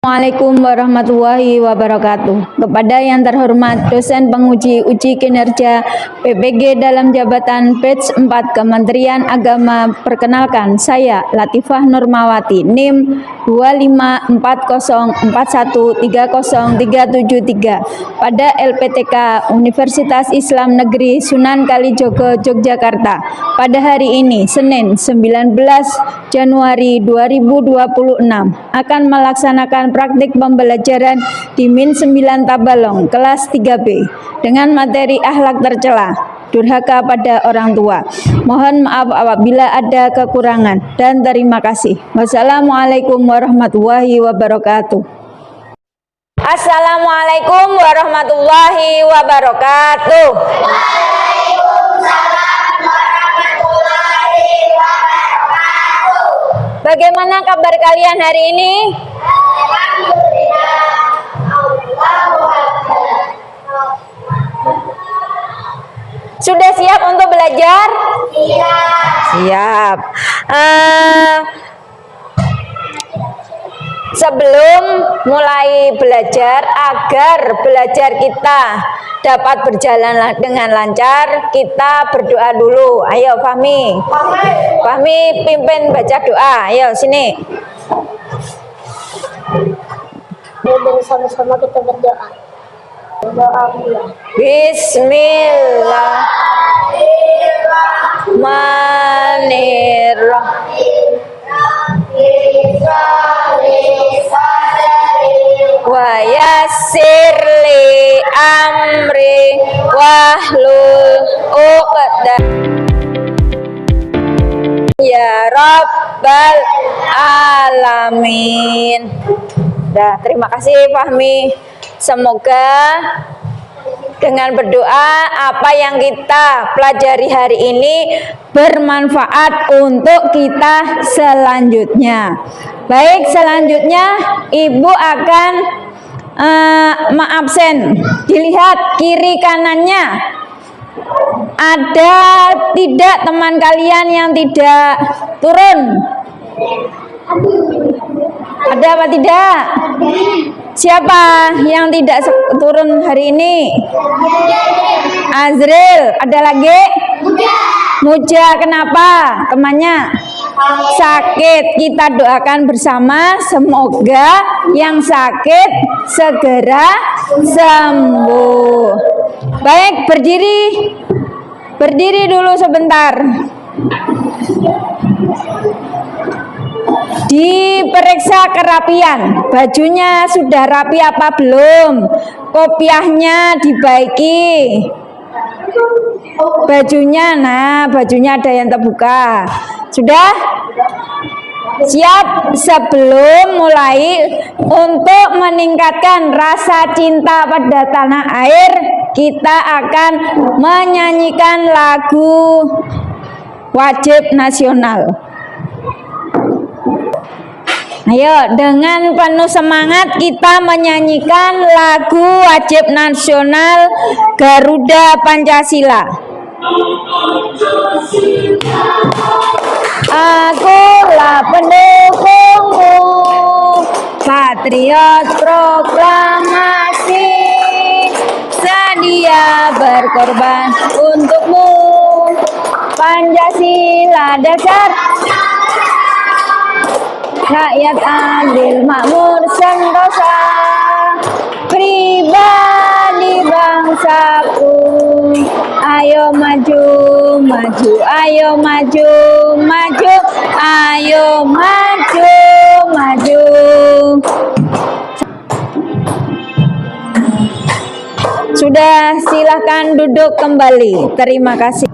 Assalamualaikum warahmatullahi wabarakatuh. Kepada yang terhormat dosen penguji uji kinerja PPG dalam jabatan batch 4 Kementerian Agama, perkenalkan saya Latifah Nurmawati, NIM 25404130373 pada LPTK Universitas Islam Negeri Sunan Kalijogo, Yogyakarta pada hari ini Senin 19 Januari 2026 akan melaksanakan praktik pembelajaran di Min 9 Tabalong kelas 3B dengan materi akhlak tercela, durhaka pada orang tua. Mohon maaf apabila ada kekurangan dan terima kasih. Wassalamualaikum warahmatullahi wabarakatuh. Assalamualaikum warahmatullahi wabarakatuh. Bagaimana kabar kalian hari ini? Sudah siap untuk belajar? Siap. Sebelum mulai belajar, agar belajar kita dapat berjalan dengan lancar, kita berdoa dulu. Ayo Fahmi. Fahmi pimpin baca doa. Ayo sini. Bersama-sama kita berdoa. Doa mulai. Bismillahirrahmanirrahim. Wa yassir li amri wahlul 'uqdatam ya rabbal alamin. Dah, terima kasih Fahmi. Semoga dengan berdoa apa yang kita pelajari hari ini bermanfaat untuk kita selanjutnya. Baik, selanjutnya Ibu akan absen. Dilihat kiri kanannya. Ada tidak teman kalian yang tidak turun? Ada apa tidak? Siapa yang tidak turun hari ini? Azril. Ada lagi? Muja. Kenapa? Temannya sakit. Kita doakan bersama semoga yang sakit segera sembuh. Baik, berdiri. Berdiri dulu sebentar. Diperiksa kerapian, bajunya sudah rapi apa belum? Kopiahnya dibaiki. Bajunya, nah bajunya ada yang terbuka. Sudah? Siap? Sebelum mulai, untuk meningkatkan rasa cinta pada tanah air, kita akan menyanyikan lagu wajib nasional. Ayo, dengan penuh semangat kita menyanyikan lagu wajib nasional Garuda Pancasila. Akulah pendukungmu, patriot proklamasi, sedia berkorban untukmu. Pancasila dasar, rakyat adil makmur sentosa, pribadi bangsaku. Ayo maju, maju, ayo maju, maju, ayo maju, maju. Sudah, silahkan duduk kembali. Terima kasih.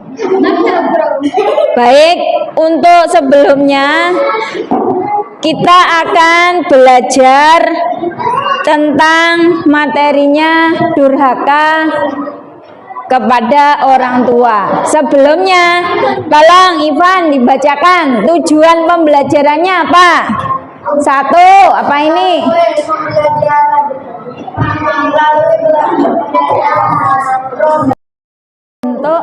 Baik, untuk sebelumnya kita akan belajar tentang materinya durhaka kepada orang tua. Sebelumnya, tolong Ivan dibacakan tujuan pembelajarannya apa? Satu, apa ini? Untuk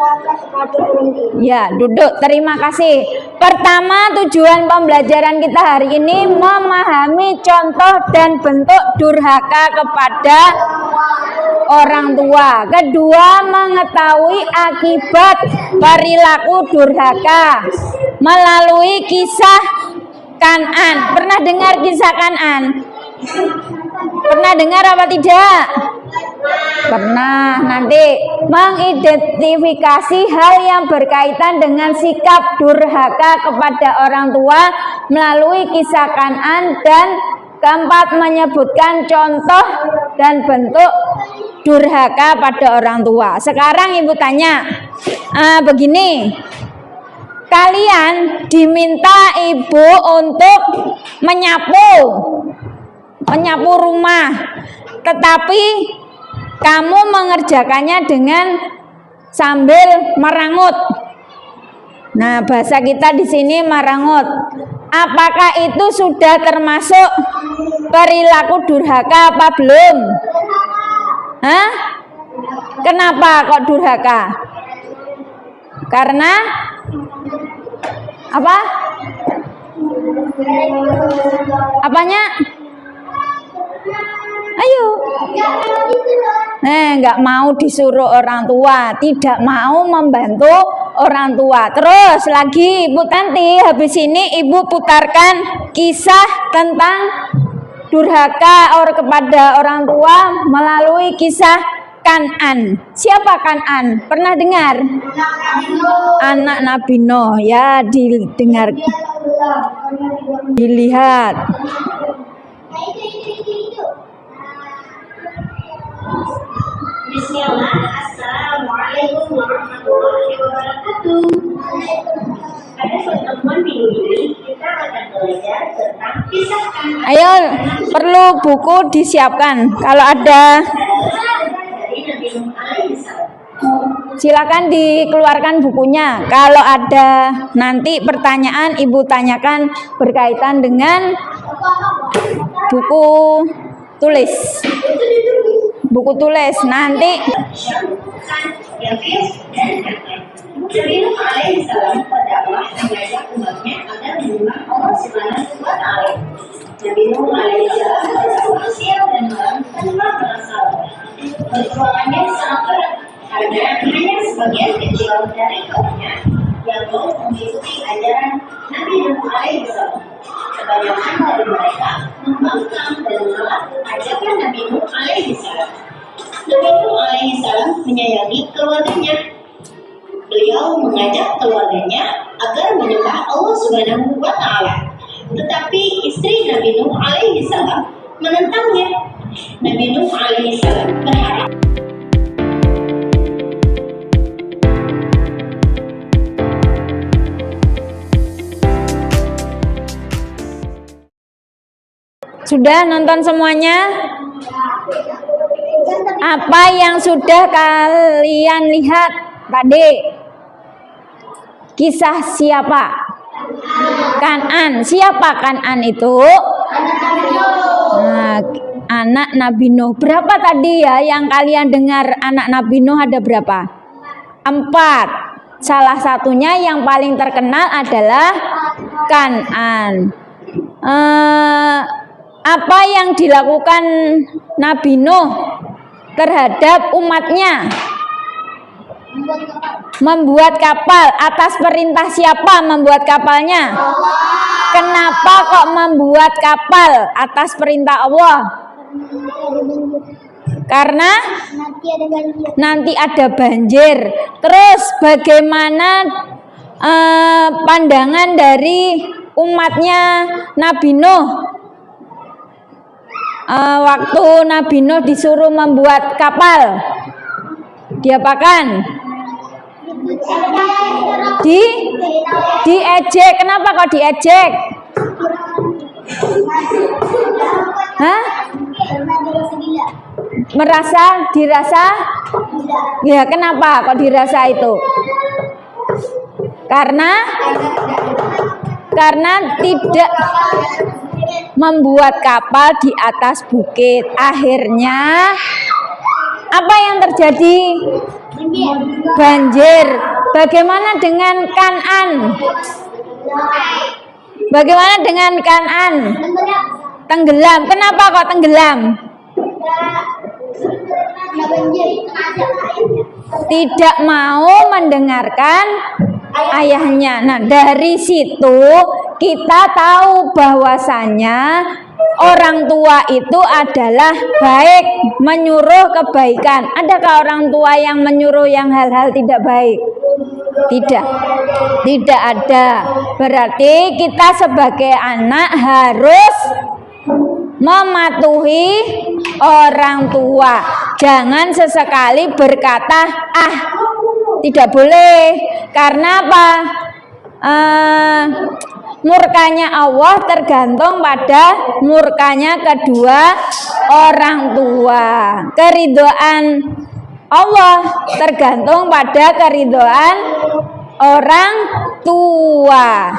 durhaka kepada orang tua. Ya, duduk. Terima kasih. Pertama, tujuan pembelajaran kita hari ini memahami contoh dan bentuk durhaka kepada orang tua. Kedua, mengetahui akibat perilaku durhaka melalui kisah Kan'an. Pernah dengar kisah Kan'an? Pernah dengar apa tidak? Pernah. Nanti mengidentifikasi hal yang berkaitan dengan sikap durhaka kepada orang tua melalui kisah Kan'an. Dan keempat, menyebutkan contoh dan bentuk durhaka pada orang tua. Sekarang ibu tanya, begini, kalian diminta ibu untuk menyapu rumah, tetapi kamu mengerjakannya dengan sambil merangut. Nah, bahasa kita di sini merangut. Apakah itu sudah termasuk perilaku durhaka apa belum? Hah? Kenapa kok durhaka? Karena apa? Apanya? Ayo. Nggak mau disuruh orang tua, tidak mau membantu orang tua. Terus lagi Ibu Tanti, habis ini Ibu putarkan kisah tentang durhaka kepada orang tua melalui kisah Kan'an. Siapa Kan'an? Pernah dengar? Anak Nabi Nuh. Ya, didengar, dilihat. Bismillah, Assalamualaikum warahmatullahi wabarakatuh. Pada pertemuan minggu ini kita akan belajar tentang kisah Kan'an. Ayo, perlu buku disiapkan. Kalau ada, Dari Nabi Nuh alaihissalam. silakan dikeluarkan bukunya. Kalau ada nanti pertanyaan, Ibu tanyakan berkaitan dengan buku tulis. Buku tulis nanti. Nabi Nuh alaihissalam berdakwah mengajak umatnya agar menyembah Allah Subhanahu wa Ta'ala. Nabi Nuh alaihissalam berdakwah siang dan malam tanpa bersalah. Perjuangannya sangat berat karena hanya sebagian kecil dari kaumnya yang mau mengikuti ajaran Nabi Nuh alaihissalam. Kebanyakan dari mereka membangkang dan menolak ajakan Nabi Nuh alaihissalam. Nabi Nuh alaihissalam menyayangi keluarganya. Beliau mengajak keluarganya agar menyembah Allah Subhanahu wa Ta'ala. Tetapi istri Nabi Nuh alaihissalam menentangnya. Nabi Nuh alaihissalam berharap Sudah nonton semuanya? Apa yang sudah kalian lihat tadi? Kisah siapa? Kan'an. Siapa Kan'an itu? Nah, anak Nabi Nuh. Berapa tadi ya yang kalian dengar anak Nabi Nuh ada berapa? 4. Salah satunya yang paling terkenal adalah Kan'an. Apa yang dilakukan Nabi Nuh terhadap umatnya? Membuat kapal. Atas perintah siapa membuat kapalnya? Kenapa kok membuat kapal? Atas perintah Allah. Karena nanti ada banjir. Terus bagaimana pandangan dari umatnya Nabi Nuh? Waktu Nabi Nuh disuruh membuat kapal, diapakan? Diejek. Kenapa kok diejek? Hah? Dirasa? Ya, kenapa kok dirasa itu? Karena tidak membuat kapal di atas bukit. Akhirnya Apa yang terjadi? Banjir. Bagaimana dengan Kan'an? Bagaimana dengan Kan'an? Tenggelam. Kenapa kok tenggelam? Tidak mau mendengarkan ayahnya. Nah, dari situ kita tahu bahwasanya orang tua itu adalah baik, menyuruh kebaikan. Adakah orang tua yang menyuruh yang hal-hal tidak baik? Tidak. Tidak ada. Berarti kita sebagai anak harus mematuhi orang tua. Jangan sesekali berkata, tidak boleh. Karena apa? Murkanya Allah tergantung pada murkanya kedua orang tua. Keridhaan Allah tergantung pada keridhaan orang tua.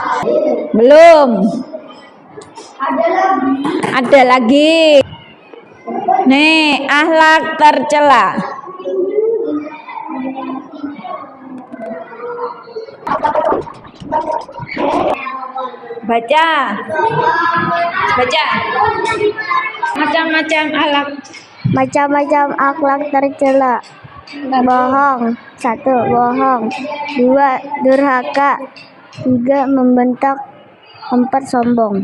Belum. Ada lagi. Nih, akhlak tercela. Baca. Macam-macam akhlak tercela. Bohong. 1. Bohong. 2. Durhaka. 3. Membentak. 4. Sombong.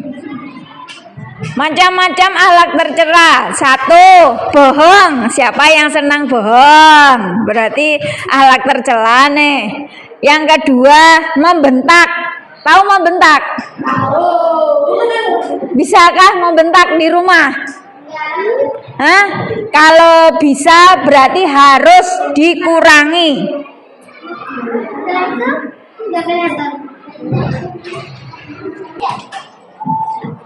Macam-macam akhlak tercela. 1. Bohong. Siapa yang senang bohong? Berarti akhlak tercela nih. Yang kedua, membentak. Tahu membentak? Bisakah membentak di rumah? Kalau bisa berarti harus dikurangi.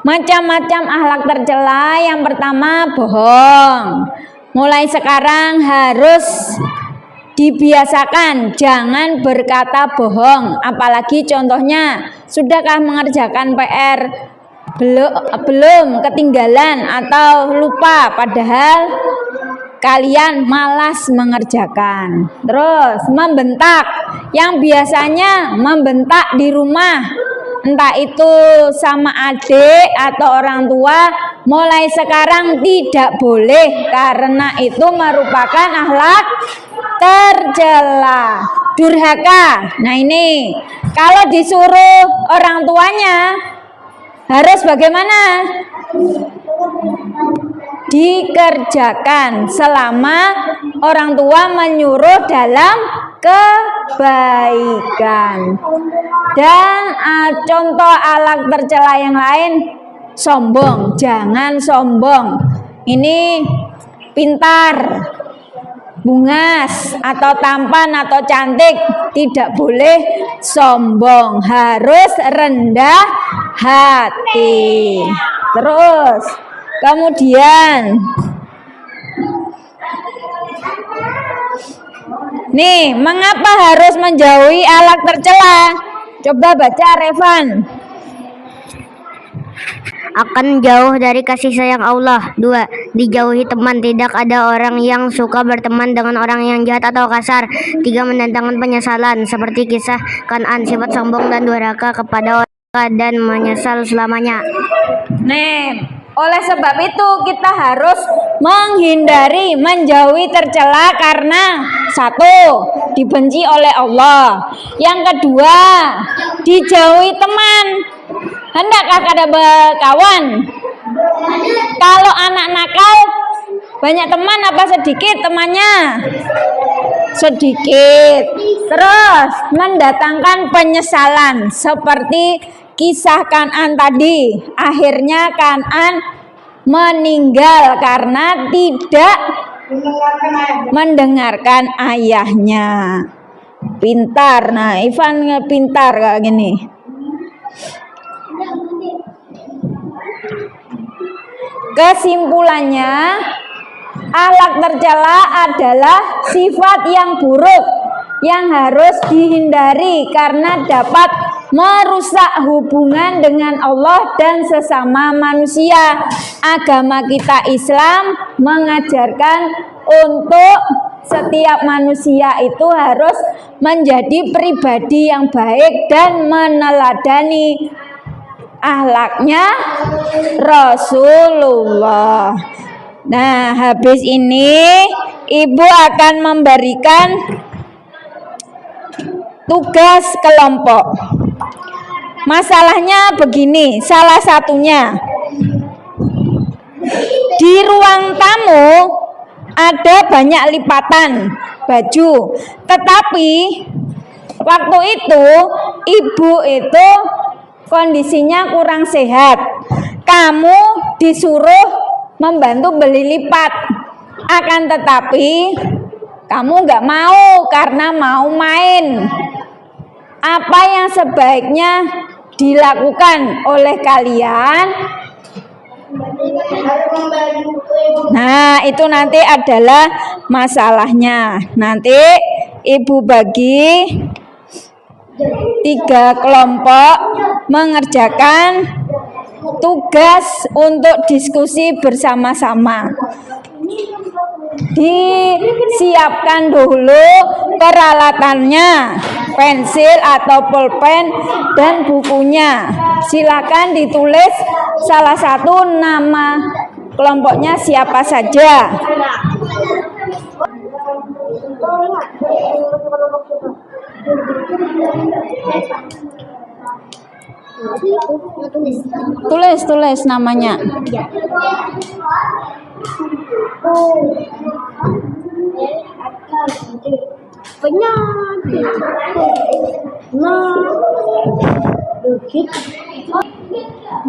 Macam-macam akhlak tercela. Yang pertama, bohong. Mulai sekarang harus dibiasakan jangan berkata bohong. Apalagi contohnya, sudahkah mengerjakan PR? Belum, ketinggalan atau lupa, padahal kalian malas mengerjakan. Terus membentak, yang biasanya membentak di rumah, entah itu sama adik atau orang tua, mulai sekarang tidak boleh karena itu merupakan akhlak tercela. Durhaka. Nah, ini kalau disuruh orang tuanya harus bagaimana? Dikerjakan selama orang tua menyuruh dalam kebaikan. Dan contoh akhlak tercela yang lain, sombong. Jangan sombong. Ini pintar, bungas atau tampan atau cantik, tidak boleh sombong, harus rendah hati. Terus kemudian nih, mengapa harus menjauhi akhlak tercela? Coba baca, Revan. Akan jauh dari kasih sayang Allah. 2. Dijauhi teman. Tidak ada orang yang suka berteman dengan orang yang jahat atau kasar. 3. Mendatangkan penyesalan, seperti kisah Kan'an, sifat sombong dan durhaka kepada orang dan menyesal selamanya. Nih, oleh sebab itu kita harus menghindari, menjauhi tercela karena 1. Dibenci oleh Allah. Yang kedua, dijauhi teman. Hendakkah ada berkawan? Kalau anak nakal, banyak teman apa sedikit temannya? Sedikit. Terus mendatangkan penyesalan seperti kisah Kan'an tadi. Akhirnya Kan'an meninggal karena tidak mendengarkan ayahnya. Pintar. Nah, Ivan pintar kayak gini. Kesimpulannya, akhlak tercela adalah sifat yang buruk yang harus dihindari karena dapat merusak hubungan dengan Allah dan sesama manusia. Agama kita Islam mengajarkan untuk setiap manusia itu harus menjadi pribadi yang baik dan meneladani akhlaknya Rasulullah. Nah, habis ini Ibu akan memberikan tugas kelompok. Masalahnya begini, salah satunya di ruang tamu ada banyak lipatan baju, tetapi waktu itu ibu itu kondisinya kurang sehat. Kamu disuruh membantu beli lipat, akan tetapi kamu nggak mau karena mau main. Apa yang sebaiknya dilakukan oleh kalian? Nah, itu nanti adalah masalahnya. Nanti ibu bagi 3 kelompok mengerjakan tugas untuk diskusi bersama-sama. Disiapkan dulu peralatannya, pensil atau pulpen dan bukunya. Silakan ditulis salah satu nama kelompoknya siapa saja. Tulis namanya.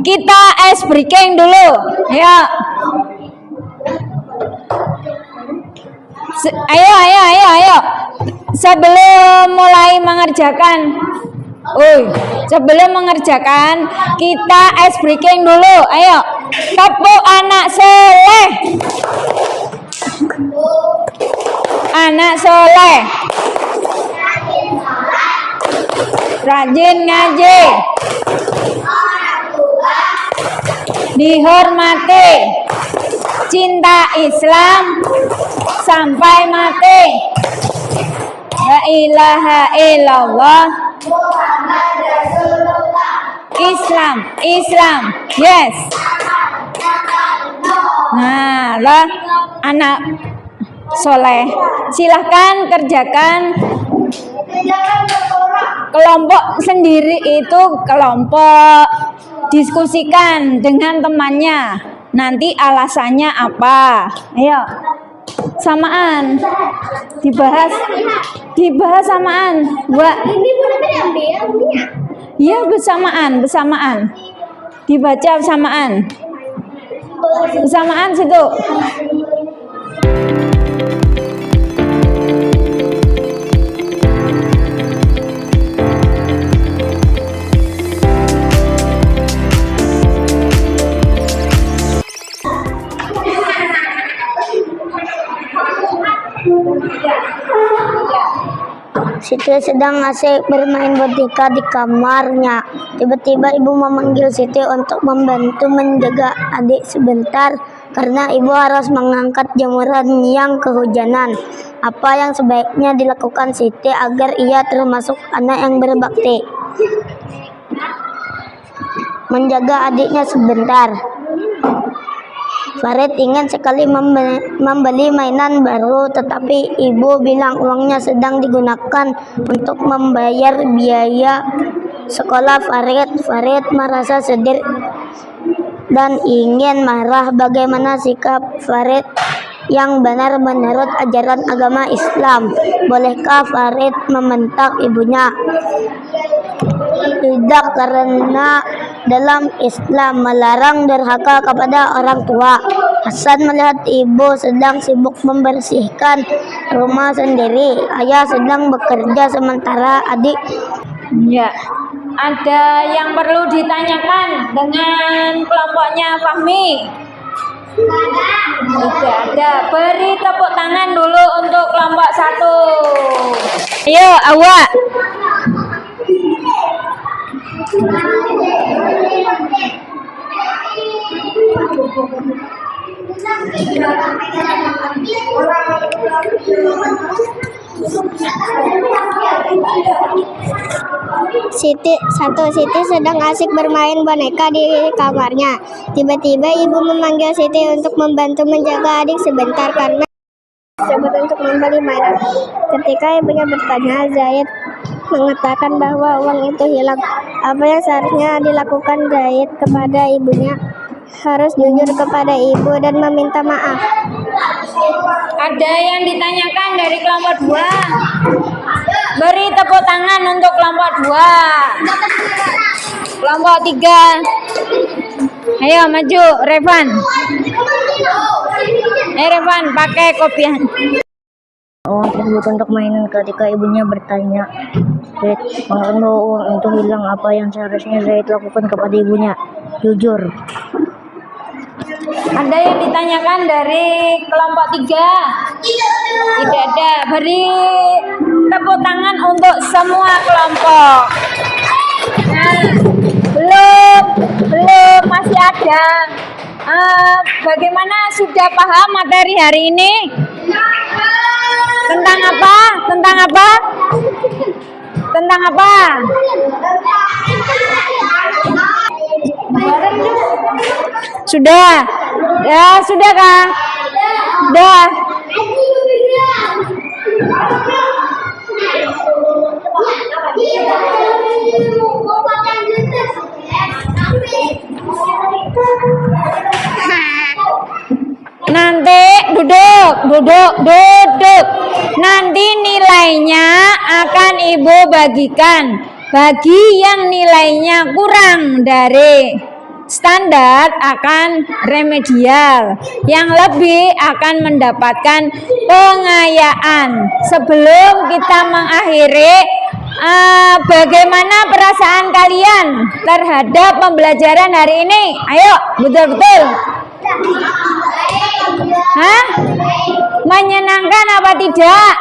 Kita ice breaking dulu, ya. Ayo. Sebelum mulai mengerjakan, sebelum mengerjakan kita ice breaking dulu. Ayo, tepuk anak soleh. Anak soleh, rajin ngaji, dihormati, cinta Islam sampai mati. La ilaha illallah Islam, yes. Nah, lah anak soleh, silahkan kerjakan kelompok sendiri, itu kelompok diskusikan dengan temannya, nanti alasannya apa. Ayo, samaan, dibahas samaan. Iya, bersamaan, dibaca bersamaan situ. Siti sedang asik bermain boneka di kamarnya. Tiba-tiba ibu memanggil Siti untuk membantu menjaga adik sebentar karena ibu harus mengangkat jemuran yang kehujanan. Apa yang sebaiknya dilakukan Siti agar ia termasuk anak yang berbakti? Menjaga adiknya sebentar. Farid ingin sekali membeli mainan baru, tetapi ibu bilang uangnya sedang digunakan untuk membayar biaya sekolah Farid. Farid merasa sedih dan ingin marah. Bagaimana sikap Farid yang benar menurut ajaran agama Islam? Bolehkah Farid membentak ibunya? Tidak, karena dalam Islam melarang durhaka kepada orang tua. Hasan melihat ibu sedang sibuk membersihkan rumah sendiri. Ayah sedang bekerja sementara adik. Ya, ada yang perlu ditanyakan dengan kelompoknya Fahmi? Tidak ada. Beri tepuk tangan dulu untuk kelompok 1. Ayo, awak. Siti sedang asik bermain boneka di kamarnya. Tiba-tiba ibu memanggil Siti untuk membantu menjaga adik sebentar karena tersebut untuk membeli mainan. Ketika ibunya bertanya, Zaid mengatakan bahwa uang itu hilang. Apa yang seharusnya dilakukan Zaid kepada ibunya? Harus jujur kepada ibu dan meminta maaf. Ada yang ditanyakan dari kelompok 2? Beri tepuk tangan untuk kelompok 2. Kelompok 3. Ayo maju, Revan. Revan, pakai kopiah. Uang tersebut untuk mainan. Ketika ibunya bertanya, Zaid mengatakan bahwa uang itu hilang. Apa yang seharusnya Zaid lakukan kepada ibunya? Jujur. Ada yang ditanyakan dari kelompok 3? Tidak ada. Beri tepuk tangan untuk semua kelompok. Nah, belum masih ada. Bagaimana, sudah paham materi hari ini? Tentang apa? Sudah? Ya, sudah kah? Sudah. Nanti duduk. Nanti nilainya akan ibu bagikan. Bagi yang nilainya kurang dari standar akan remedial, yang lebih akan mendapatkan pengayaan. Sebelum kita mengakhiri, bagaimana perasaan kalian terhadap pembelajaran hari ini? Ayo, betul-betul. Hah? Menyenangkan apa tidak?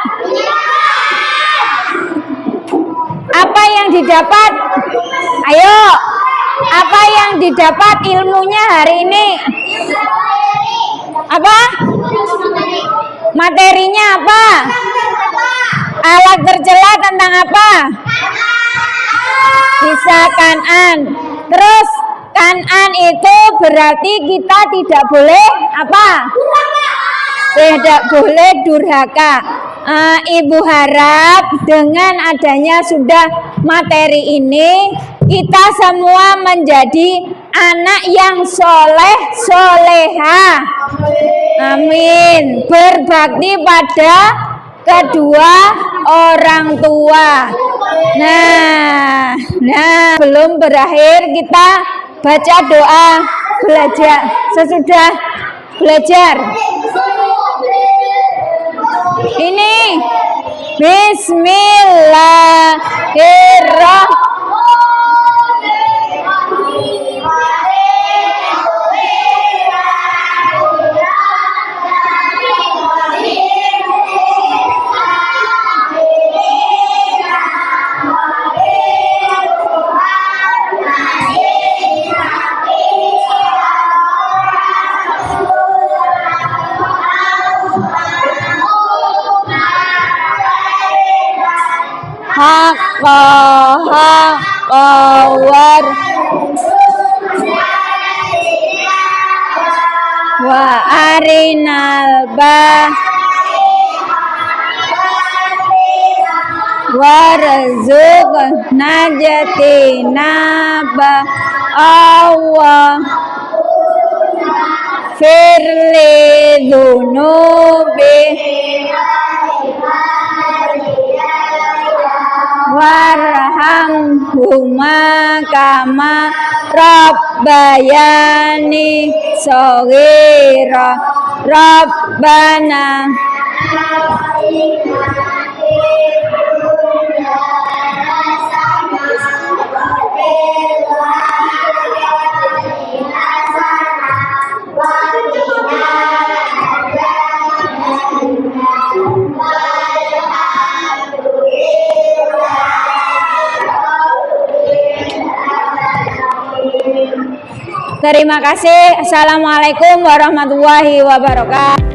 Apa yang didapat? Ayo, apa yang didapat ilmunya hari ini? Apa? Materinya apa? Alat tercela tentang apa? Bisa Kan'an. Terus Kan'an itu berarti kita tidak boleh apa? Tidak boleh durhaka. Ibu harap dengan adanya sudah materi ini, kita semua menjadi anak yang soleh soleha. Amin. Berbakti pada kedua orang tua. Nah, belum berakhir kita baca doa belajar. Sesudah belajar ini, Haqqa wa arinal warzuqna jatinaba Allah firli dunubi warhamhuma kama rabbayani shaghira rabbana Terima kasih. Assalamualaikum warahmatullahi wabarakatuh.